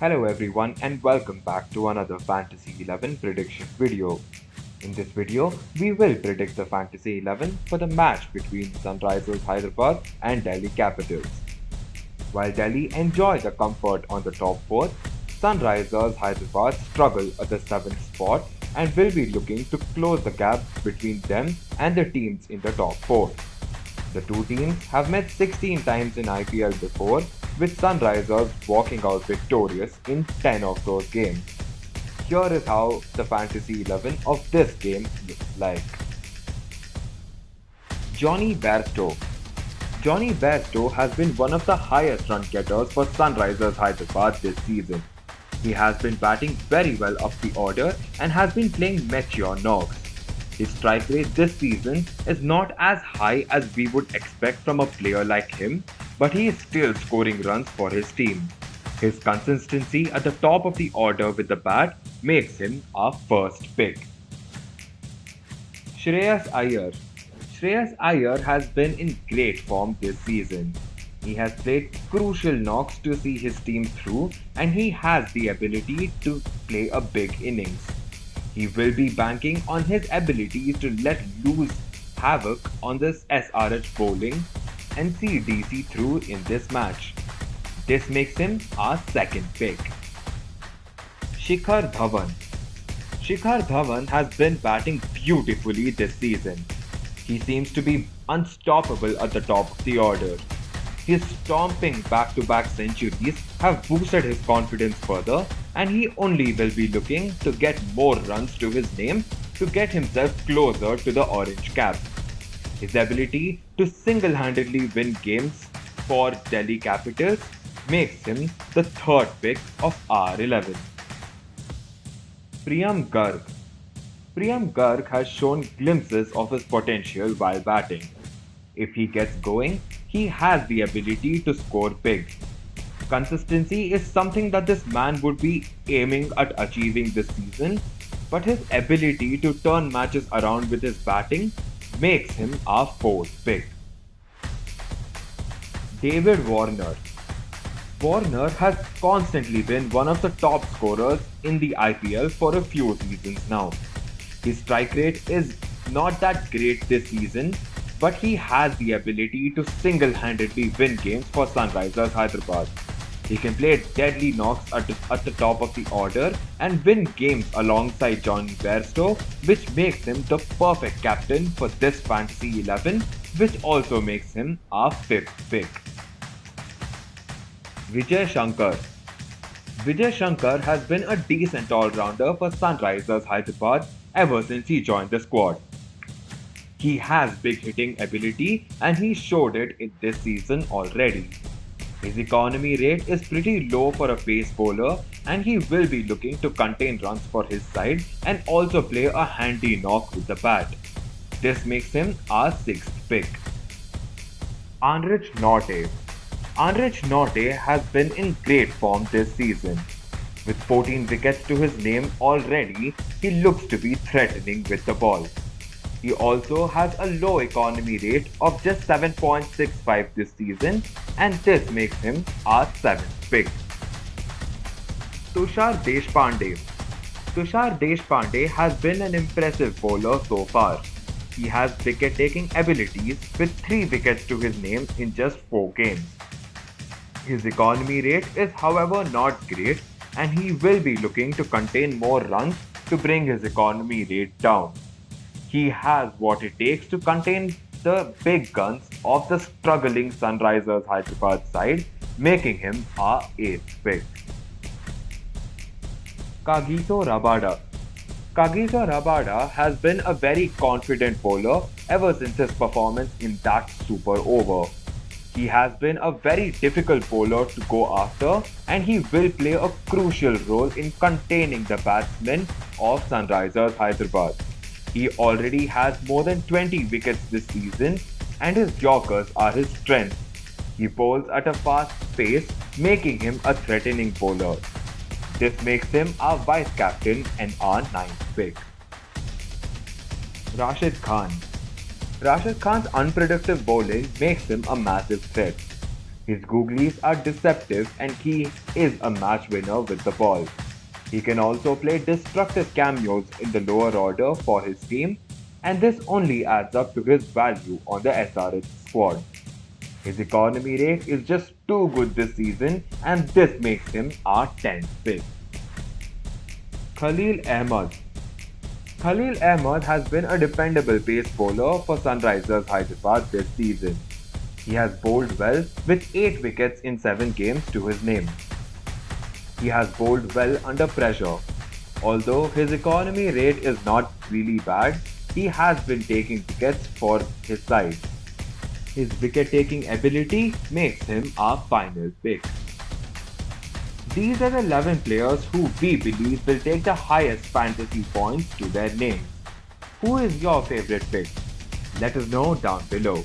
Hello everyone and welcome back to another Fantasy 11 prediction video. In this video, we will predict the Fantasy 11 for the match between Sunrisers Hyderabad and Delhi Capitals. While Delhi enjoy the comfort on the top 4, Sunrisers Hyderabad struggle at the 7th spot and will be looking to close the gap between them and the teams in the top 4. The two teams have met 16 times in IPL before, with Sunrisers walking out victorious in 10 of those games. Here is how the Fantasy 11 of this game looks like. Johnny Bairstow. Johnny Bairstow has been one of the highest run getters for Sunrisers Hyderabad this season. He has been batting very well up the order and has been playing mature knocks. His strike rate this season is not as high as we would expect from a player like him, but he is still scoring runs for his team. His consistency at the top of the order with the bat makes him our first pick. Shreyas Iyer. Shreyas Iyer has been in great form this season. He has played crucial knocks to see his team through, and he has the ability to play a big innings. He will be banking on his abilities to let loose havoc on this SRH bowling and see DC through in this match. This makes him our second pick. Shikhar Dhawan. Shikhar Dhawan has been batting beautifully this season. He seems to be unstoppable at the top of the order. His stomping back-to-back centuries have boosted his confidence further, and he only will be looking to get more runs to his name to get himself closer to the orange cap. His ability to single-handedly win games for Delhi Capitals makes him the third pick of R11. Priyam Garg. Priyam Garg has shown glimpses of his potential while batting. If he gets going, he has the ability to score big. Consistency is something that this man would be aiming at achieving this season, but his ability to turn matches around with his batting makes him our fourth pick. David Warner. Warner has constantly been one of the top scorers in the IPL for a few seasons now. His strike rate is not that great this season, but he has the ability to single-handedly win games for Sunrisers Hyderabad. He can play deadly knocks at the top of the order and win games alongside Johnny Bairstow, which makes him the perfect captain for this Fantasy 11, which also makes him our fifth pick. Vijay Shankar. Vijay Shankar has been a decent all-rounder for Sunrisers Hyderabad ever since he joined the squad. He has big hitting ability and he showed it in this season already. His economy rate is pretty low for a pace bowler, and he will be looking to contain runs for his side and also play a handy knock with the bat. This makes him our sixth pick. Anrich Nortje. Anrich Nortje has been in great form this season. With 14 wickets to his name already, he looks to be threatening with the ball. He also has a low economy rate of just 7.65 this season, and this makes him our seventh pick. Tushar Deshpande. Tushar Deshpande has been an impressive bowler so far. He has wicket-taking abilities with 3 wickets to his name in just 4 games. His economy rate is however not great, and he will be looking to contain more runs to bring his economy rate down. He has what it takes to contain the big guns of the struggling Sunrisers Hyderabad side, making him our 8th pick. Kagiso Rabada. Kagiso Rabada has been a very confident bowler ever since his performance in that super over. He has been a very difficult bowler to go after, and he will play a crucial role in containing the batsmen of Sunrisers Hyderabad. He already has more than 20 wickets this season, and his Yorkers are his strength. He bowls at a fast pace, making him a threatening bowler. This makes him our vice captain and our ninth pick. Rashid Khan. Rashid Khan's unpredictable bowling makes him a massive threat. His googlies are deceptive and he is a match winner with the ball. He can also play destructive cameos in the lower order for his team, and this only adds up to his value on the SRH squad. His economy rate is just too good this season, and this makes him our 10th pick. Khalil Ahmed. Khalil Ahmed has been a dependable pace bowler for Sunrisers Hyderabad this season. He has bowled well with 8 wickets in 7 games to his name. He has bowled well under pressure. Although his economy rate is not really bad, he has been taking wickets for his side. His wicket-taking ability makes him our final pick. These are the 11 players who we believe will take the highest fantasy points to their names. Who is your favorite pick? Let us know down below.